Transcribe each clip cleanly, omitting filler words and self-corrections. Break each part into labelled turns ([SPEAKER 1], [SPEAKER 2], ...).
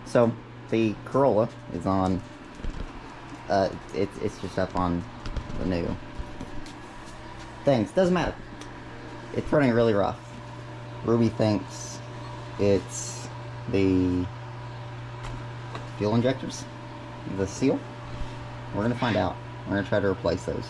[SPEAKER 1] So the Corolla is on. It's just up on the new things. Doesn't matter. It's running really rough. Ruby thinks it's the fuel injectors, the seal. We're gonna find out. We're gonna try to replace those.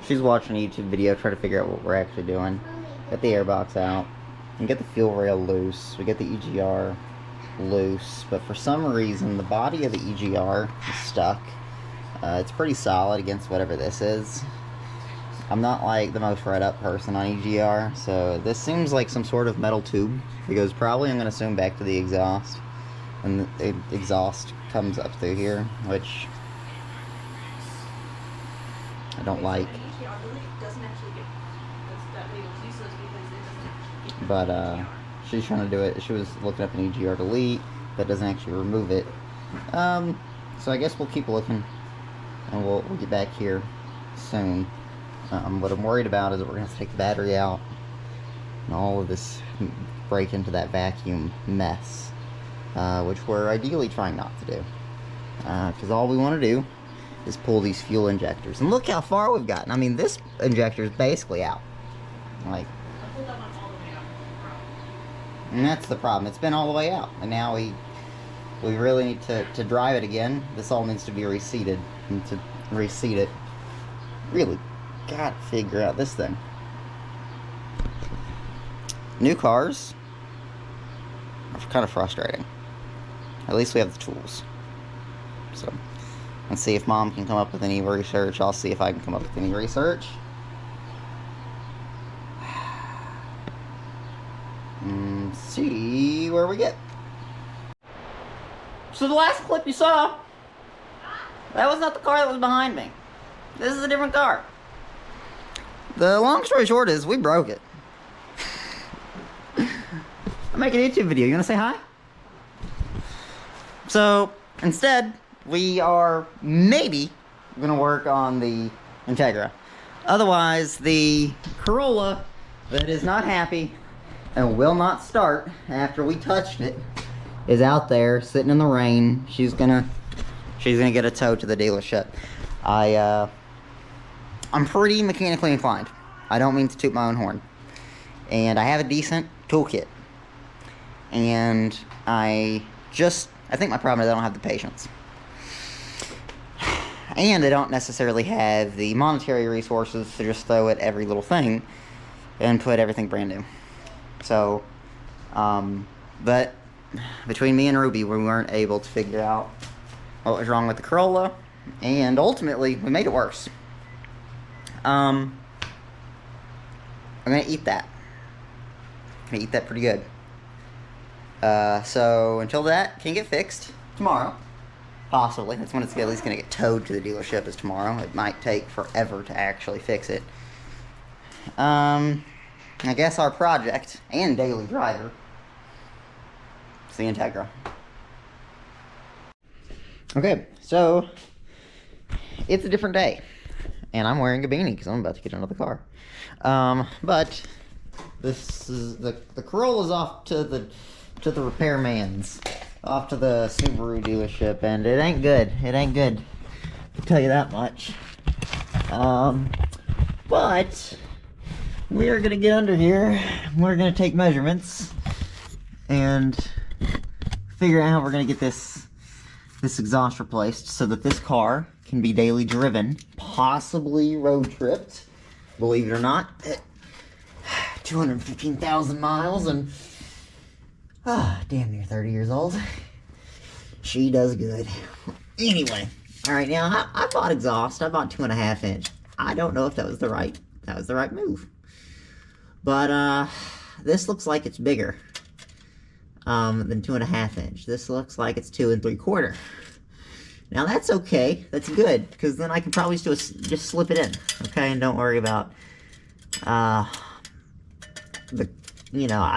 [SPEAKER 1] She's watching a YouTube video trying to figure out what we're actually doing. Get the airbox out and get the fuel rail loose. We get the EGR loose, but for some reason the body of the EGR is stuck. It's pretty solid against whatever this is. I'm not like the most read up person on EGR, so this seems like some sort of metal tube. It goes probably, I'm going to assume, back to the exhaust. And the exhaust comes up through here, which I don't like. But she's trying to do it. She was looking up an EGR delete that doesn't actually remove it. So I guess we'll keep looking, and we'll get back here soon. What I'm worried about is that we're going to have to take the battery out and all of this break into that vacuum mess, which we're ideally trying not to do, because all we want to do is pull these fuel injectors. And look how far we've gotten. I mean, this injector is basically out. Like, and that's the problem. It's been all the way out, and now we really need to drive it again. This all needs to be reseated, and to reseat it, really gotta figure out this thing. New cars are kind of frustrating. At least we have the tools. So let's see if Mom can come up with any research. I'll see if I can come up with any research. And see where we get. So the last clip you saw, that was not the car that was behind me. This is a different car. The long story short is, we broke it. I'm making a YouTube video. You wanna say hi? So, instead, we are maybe gonna work on the Integra. Otherwise, the Corolla that is not happy and will not start after we touched it is out there sitting in the rain. She's gonna get a tow to the dealership. I'm pretty mechanically inclined. I don't mean to toot my own horn. And I have a decent toolkit. And I think my problem is I don't have the patience. And I don't necessarily have the monetary resources to just throw at every little thing and put everything brand new. So, but between me and Ruby, we weren't able to figure out what was wrong with the Corolla, and ultimately we made it worse. I'm gonna eat that. I'm gonna eat that pretty good. So until that can get fixed tomorrow, possibly. That's when it's at least gonna get towed to the dealership, is tomorrow. It might take forever to actually fix it. I guess our project and daily driver is the Integra. Okay, so it's a different day, and I'm wearing a beanie because I'm about to get another car. But this is the Corolla's off to the repairman's, off to the Subaru dealership, and it ain't good. It ain't good, I'll tell you that much. But we are gonna get under here. We're gonna take measurements and figure out how we're gonna get this exhaust replaced so that this car can be daily driven, possibly road tripped, believe it or not, at 215,000 miles and damn near 30 years old. She does good. Anyway, all right, now I bought exhaust. I bought 2.5 inch. I don't know if that was the right move, but this looks like it's bigger than 2.5 inch. This looks like it's 2 3/4. Now that's okay. That's good, because then I can probably just slip it in, okay, and don't worry about I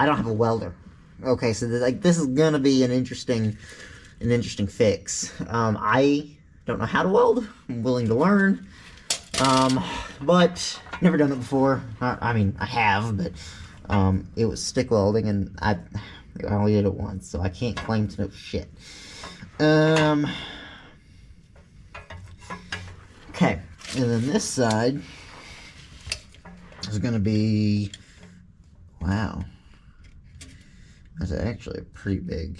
[SPEAKER 1] don't have a welder. Okay, so this is gonna be an interesting fix. I don't know how to weld. I'm willing to learn, but never done it before. I mean, I have, but it was stick welding, and I only did it once, so I can't claim to know shit. Okay, and then this side is gonna be, wow, that's actually pretty big.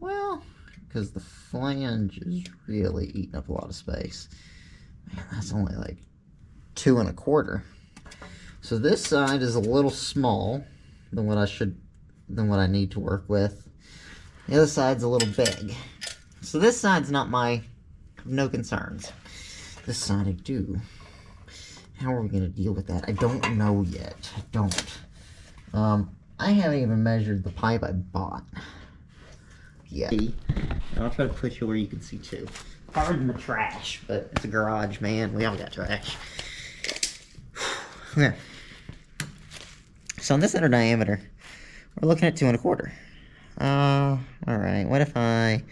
[SPEAKER 1] Well, because the flange is really eating up a lot of space. Man, that's only like 2 1/4. So this side is a little small than what I need to work with. The other side's a little big. So this side's no concerns. This side I do. How are we gonna deal with that? I don't know yet. I don't. I haven't even measured the pipe I bought yet. And I'll try to put you where you can see too. Pardon the trash, but it's a garage, man. We all got trash. Okay. So on this inner diameter, we're looking at 2 1/4. Alright, what if I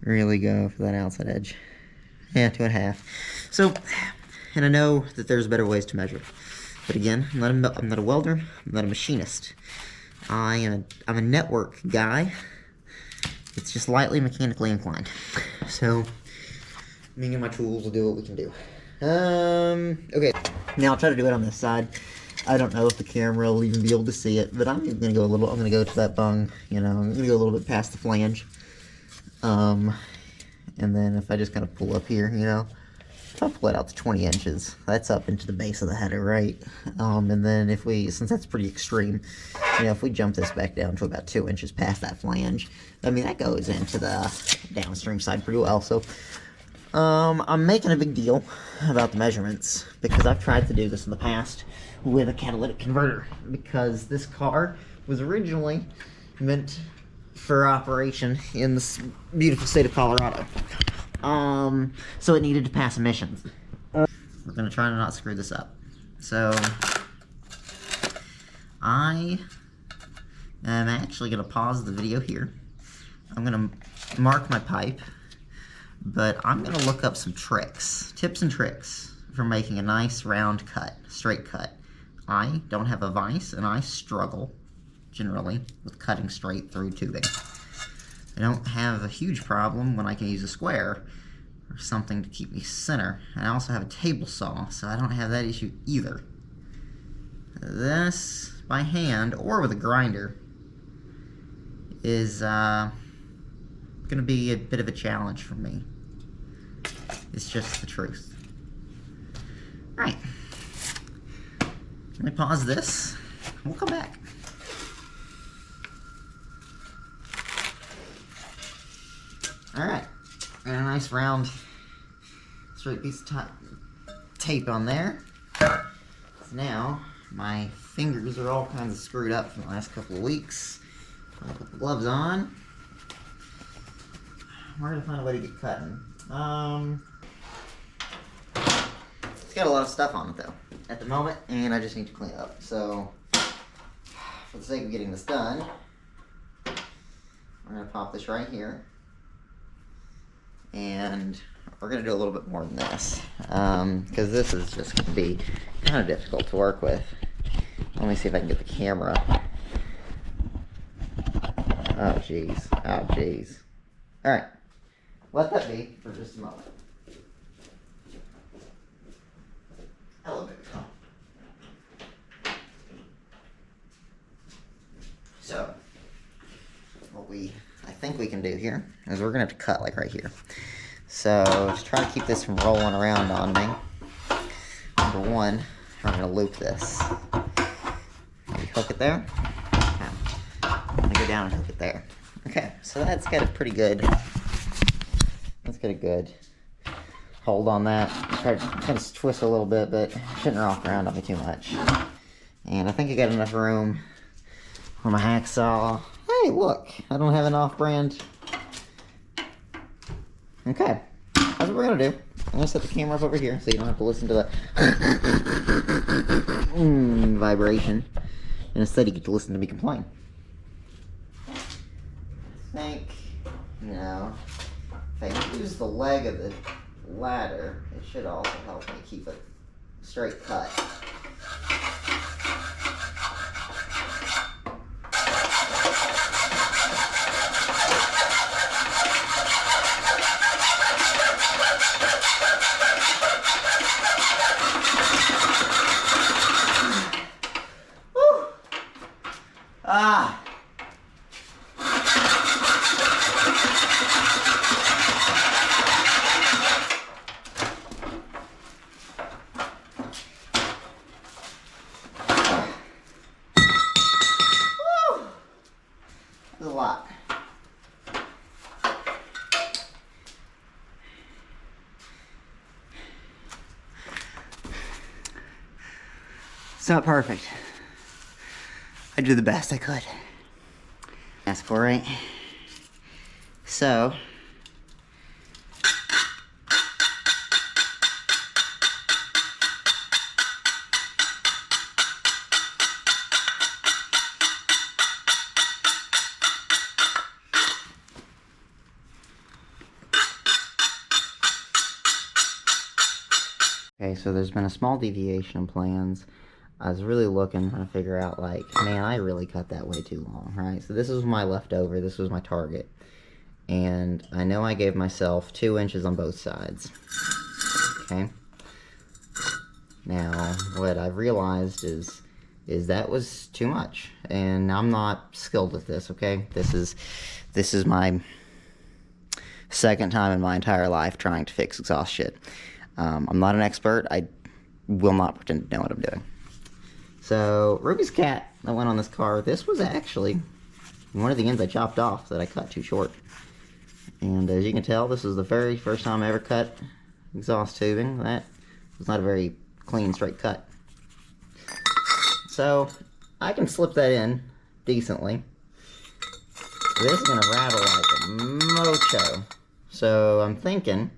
[SPEAKER 1] really go for that outside edge? Yeah, 2.5. So, and I know that there's better ways to measure. But again, I'm not a welder, I'm not a machinist. I'm a network guy. It's just lightly mechanically inclined. So, me and my tools will do what we can do. Okay. Now I'll try to do it on this side. I don't know if the camera will even be able to see it, but I'm gonna go to that bung, I'm gonna go a little bit past the flange. And then if I just kind of pull up here, if I pull it out to 20 inches, that's up into the base of the header, right? And then since that's pretty extreme, if we jump this back down to about 2 inches past that flange, I mean, that goes into the downstream side pretty well. So, I'm making a big deal about the measurements because I've tried to do this in the past with a catalytic converter, because this car was originally meant for operation in this beautiful state of Colorado. So it needed to pass emissions. We're gonna try to not screw this up. So I am actually gonna pause the video here. I'm gonna mark my pipe, but I'm gonna look up some tips and tricks for making a nice round cut, straight cut. I don't have a vise, and I struggle generally with cutting straight through tubing. I don't have a huge problem when I can use a square or something to keep me center. I also have a table saw, so I don't have that issue either. This, by hand or with a grinder, is going to be a bit of a challenge for me. It's just the truth. Alright. Let me pause this. We'll come back. Alright. And a nice round straight piece of tape on there. So now my fingers are all kinds of screwed up from the last couple of weeks. I'll put the gloves on. We're gonna find a way to get cutting. It's got a lot of stuff on it though at the moment, and I just need to clean it up. So for the sake of getting this done, we're gonna pop this right here, and we're gonna do a little bit more than this, because this is just gonna be kind of difficult to work with. Let me see if I can get the camera. Oh jeez, oh jeez. All right, let that be for just a moment. Hello, baby. So, what I think we can do here is we're gonna have to cut like right here. So, just try to keep this from rolling around on me. Number one, we're gonna loop this. Maybe hook it there. Okay. I'm gonna go down and hook it there. Okay, so that's got a pretty good. That's got a good hold on that. Try to kind of twist a little bit, but shouldn't rock around on me too much. And I think I got enough room for my hacksaw. Hey, look, I don't have an off-brand. Okay, that's what we're gonna do. I'm gonna set the camera up over here so you don't have to listen to the vibration. And instead you get to listen to me complain. I think, if I use the leg of the ladder, it should also help me keep it straight cut. Woo! Ah! A lot. It's not perfect. I did the best I could. Ask for, right? So okay, so there's been a small deviation in plans. I was really trying to figure out, like, man, I really cut that way too long, right? So this was my leftover, this was my target. And I know I gave myself 2 inches on both sides. Okay? Now, what I've realized is that was too much. And I'm not skilled with this, okay? This is my second time in my entire life trying to fix exhaust shit. I'm not an expert. I will not pretend to know what I'm doing. So, Ruby's cat that went on this car, this was actually one of the ends I chopped off that I cut too short. And as you can tell, this is the very first time I ever cut exhaust tubing. That was not a very clean, straight cut. So, I can slip that in decently. This is going to rattle like a mocho. So, I'm thinking,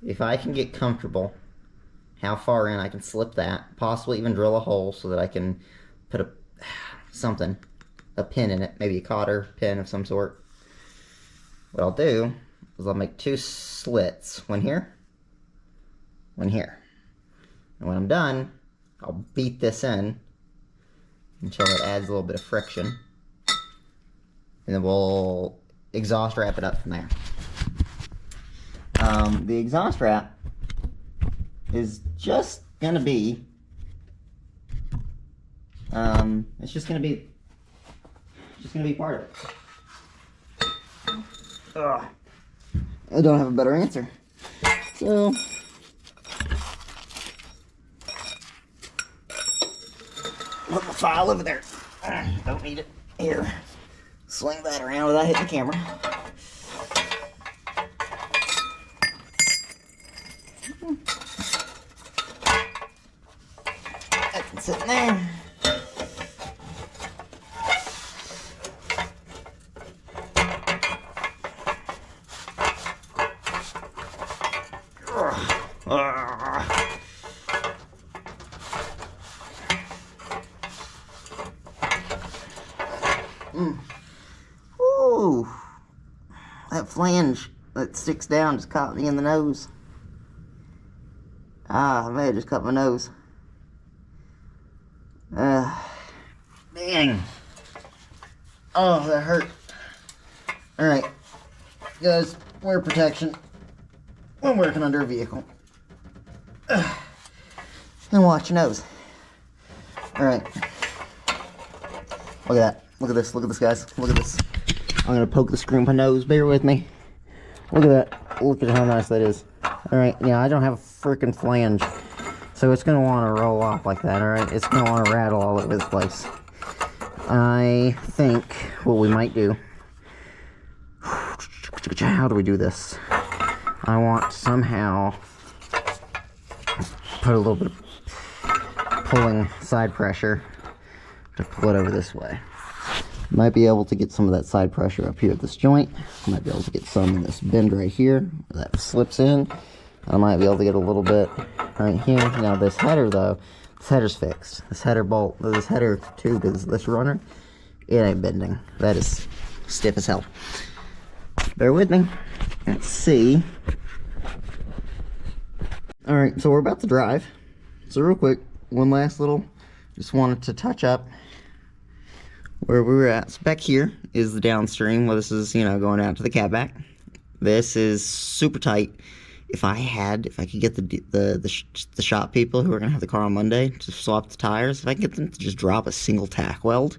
[SPEAKER 1] if I can get comfortable how far in I can slip that, possibly even drill a hole so that I can put a pin in it, maybe a cotter pin of some sort. What I'll do is I'll make 2 slits, one here, one here. And when I'm done, I'll beat this in until it adds a little bit of friction. And then we'll exhaust wrap it up from there. The exhaust wrap is just gonna be, it's just gonna be part of it. Ugh. I don't have a better answer. So, put my file over there. Don't need it. Here, swing that around without hitting the camera. That can sit in there. Ooh, that flange that sticks down just caught me in the nose. Ah, I may have just cut my nose. Dang. Oh, that hurt. Alright, guys, wear protection when working under a vehicle. And watch your nose. Alright. Look at that. Look at this. Look at this, guys. Look at this. I'm going to poke the screw in my nose. Bear with me. Look at that. Look at how nice that is. Alright, yeah, I don't have a freaking flange. So it's going to want to roll off like that, alright? It's going to want to rattle all over the place. I think what we might do... How do we do this? I want to somehow put a little bit of pulling side pressure to pull it over this way. Might be able to get some of that side pressure up here at this joint. Might be able to get some in this bend right here that slips in. I might be able to get a little bit right here. Now this header though, this header's fixed. This header bolt, this header tube is this runner. It ain't bending. That is stiff as hell. Bear with me. Let's see. Alright, so we're about to drive. So real quick, one last little, just wanted to touch up where we were at. So back here is the downstream. Well, this is, you know, going out to the catback. This is super tight. If I could get the shop people who are gonna have the car on Monday to swap the tires, if I can get them to just drop a single tack weld,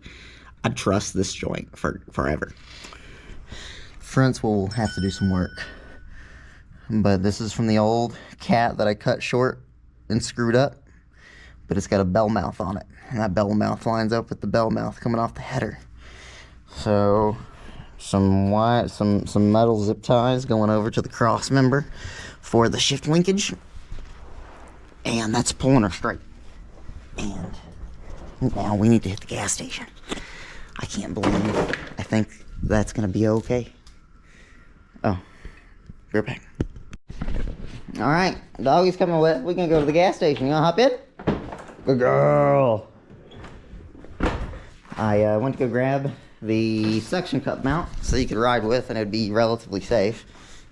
[SPEAKER 1] I'd trust this joint for forever. Fronts will have to do some work, but this is from the old cat that I cut short and screwed up. But it's got a bell mouth on it, and that bell mouth lines up with the bell mouth coming off the header. So some metal zip ties going over to the cross member for the shift linkage, and that's pulling her straight. And now we need to hit the gas station. I can't believe it. I think that's gonna be okay. Oh, we're back. All right, doggy's coming with. We're gonna go to the gas station. You wanna hop in? Good girl. I went to go grab the suction cup mount so you could ride with and it'd be relatively safe.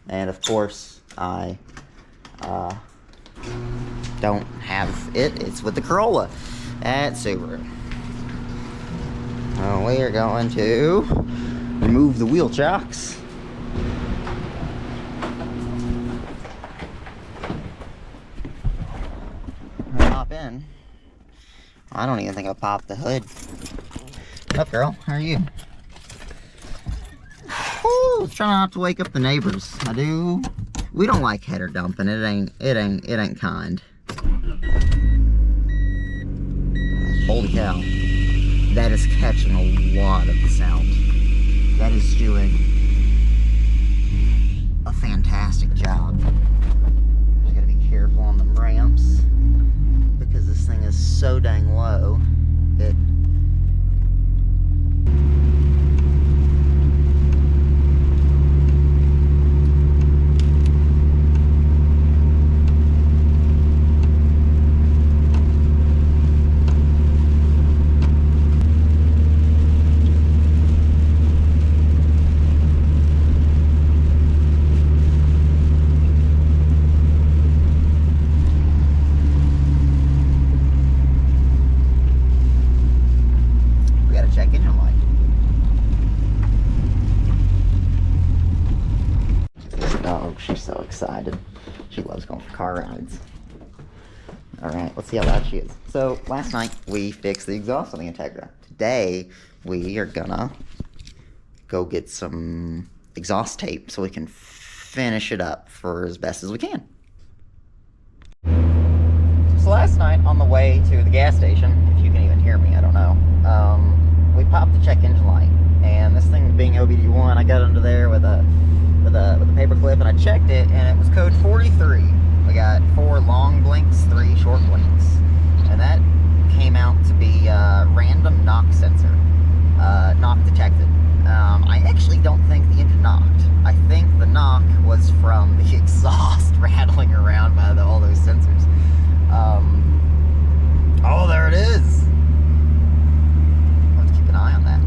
[SPEAKER 1] And of course, I don't have it. It's with the Corolla at Subaru. We are going to remove the wheel chocks. Hop in. I don't even think I'll pop the hood. What's up, girl? How are you? Ooh, trying not to wake up the neighbors. We don't like header dumping. It ain't kind. Holy cow. That is catching a lot of the sound. That is doing a fantastic job. Just gotta be careful on the ramps because this thing is so dang low. She's so excited. She loves going for car rides. Alright, let's see how loud she is. So, last night we fixed the exhaust on the Integra. Today, we are gonna go get some exhaust tape so we can finish it up for as best as we can. So last night on the way to the gas station, if you can even hear me, I don't know, we popped the check engine light. And this thing being OBD1, I got under there with a paper clip and I checked it and it was code 43. We We got 4 long blinks, 3 short blinks. And that came out to be a random knock sensor. Knock detected. I actually don't think the engine knocked. I think the knock was from the exhaust rattling around by all those sensors. Oh, there it is! Let's keep an eye on that.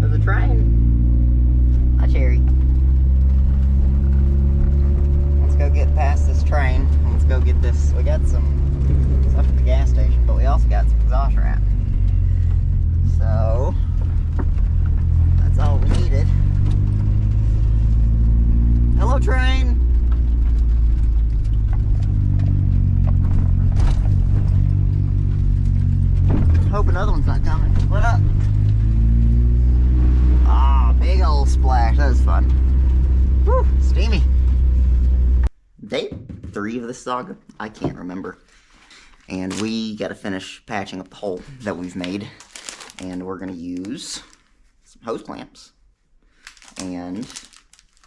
[SPEAKER 1] There's a train. Hi, Cherry. Let's go get past this train. Let's go get this. We got some stuff at the gas station, but we also got some exhaust wrap. So, that's all we needed. Hello, train! Hope another one's not coming. What up? Ah, big old splash. That was fun. Whew, steamy. Day 3 of this saga? I can't remember. And we got to finish patching up the hole that we've made. And we're going to use some hose clamps and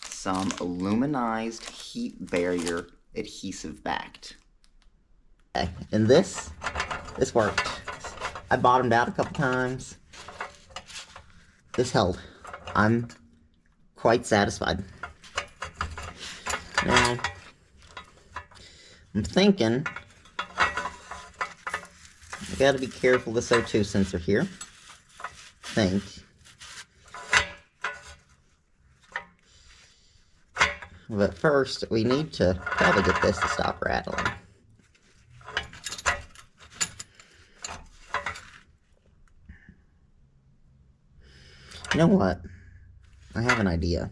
[SPEAKER 1] some aluminized heat barrier adhesive backed. Okay. And this worked. I bottomed out a couple times. This held. I'm quite satisfied. Now, I'm thinking I gotta be careful with this O2 sensor here. But first, we need to probably get this to stop rattling. You know what? I have an idea.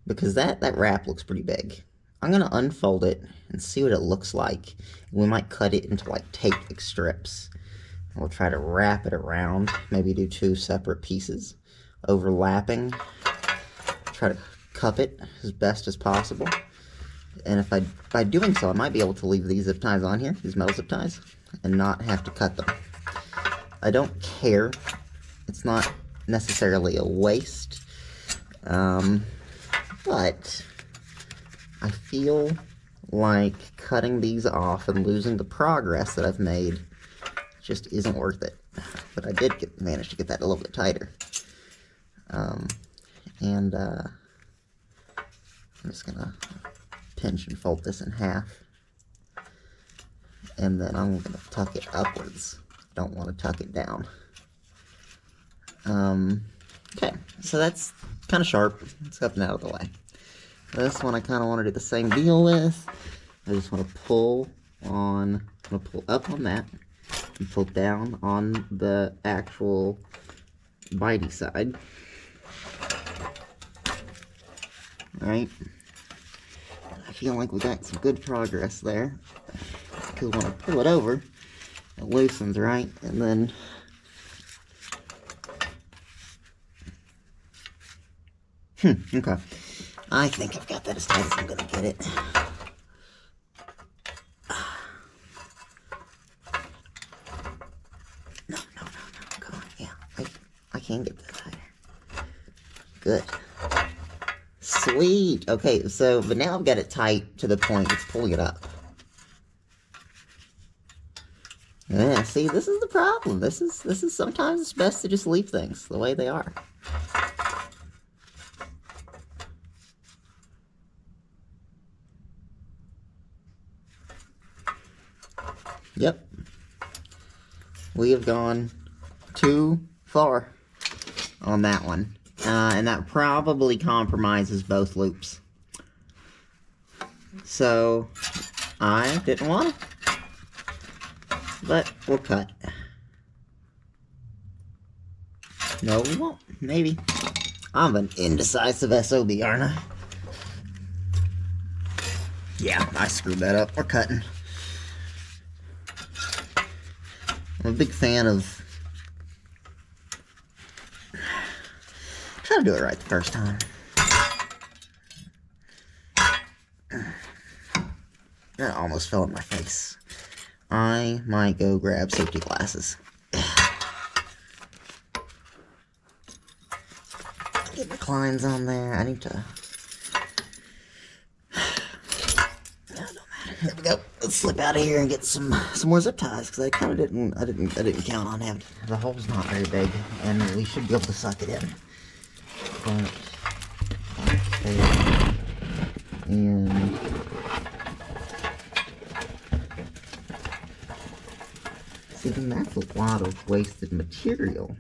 [SPEAKER 1] Because that wrap looks pretty big. I'm gonna unfold it and see what it looks like. We might cut it into like tape strips. We'll try to wrap it around, maybe do 2 separate pieces, overlapping. Try to cup it as best as possible. And if by doing so, I might be able to leave these zip ties on here, these metal zip ties, and not have to cut them. I don't care. It's not necessarily a waste. But I feel like cutting these off and losing the progress that I've made just isn't worth it. But I did manage to get that a little bit tighter. I'm just gonna pinch and fold this in half. And then I'm gonna tuck it upwards. Don't want to tuck it down. Okay, so that's kind of sharp. It's up and out of the way. This one I kind of want to do the same deal with. I just want to pull on, I'm going to pull up on that and pull down on the actual bitey side. Alright. I feel like we got some good progress there. Because when I pull it over, it loosens, right? And then okay. I think I've got that as tight as I'm gonna get it. No. Come on, yeah. I can get that tighter. Good. Sweet. Okay, so, but now I've got it tight to the point it's pulling it up. Yeah, see, this is the problem. This is sometimes it's best to just leave things the way they are. Yep. We have gone too far on that one. And that probably compromises both loops. So, I didn't want to. But we'll cut. No, we won't. Maybe. I'm an indecisive SOB, aren't I? Yeah, I screwed that up. We're cutting. I'm a big fan of trying to do it right the first time. That almost fell in my face. I might go grab safety glasses. get my clines on there. I need to... No, don't matter. There we go. Let's slip out of here and get some more zip ties, because I kind of didn't count on having... The hole's not very big, and we should be able to suck it in. But... Okay. And... See, then that's a lot of wasted material.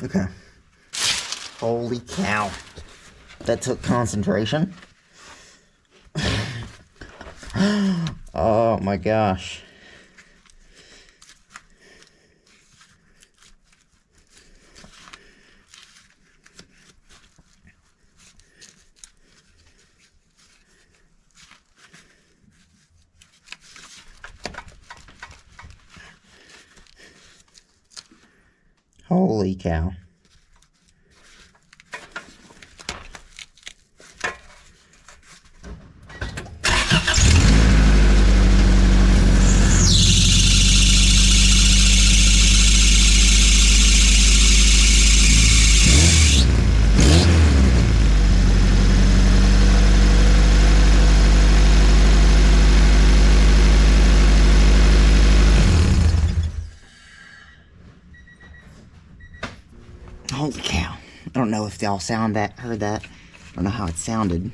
[SPEAKER 1] Okay. Holy cow. That took concentration. Oh my gosh. Holy cow. Holy cow. I don't know if y'all heard that. I don't know how it sounded.